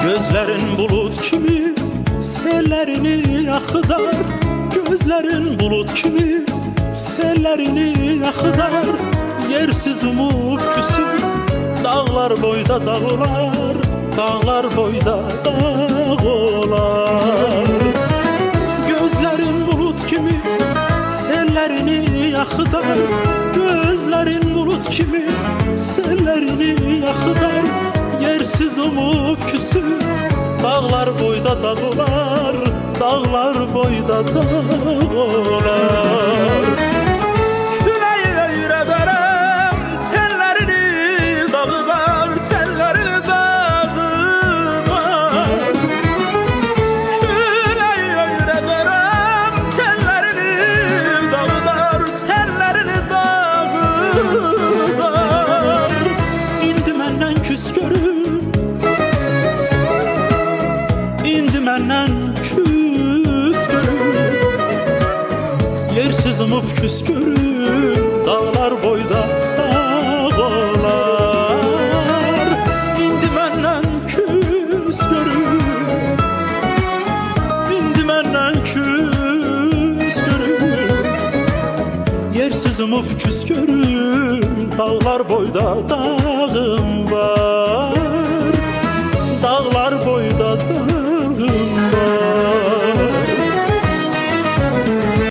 Gözlerin bulut kimi sellerini yakıdar, gözlerin bulut kimi sellerini yakıdar. Yersiz umut küsür dağlar boyda dağlar, dağlar boyda dağlar. Gözlerin bulut kimi sellerini yakıdar, gözlerin bulut kimi sellerini yakıdar. Yersiz umut küsür dağlar boyda dağlar, dağlar boyda dağlar. Küleyi öyrederem tellerini dağlar, tellerini dağlar. Küleyi öyrederem tellerini dağlar, tellerini dağlar. İndi menden küs görür, indi menden küs görür. Yersiz umut küs görür dağlar boyda dağlar. İndi menden küs görür, indi menden küs görür. Yersiz umut küs görür dağlar boyda dağım var.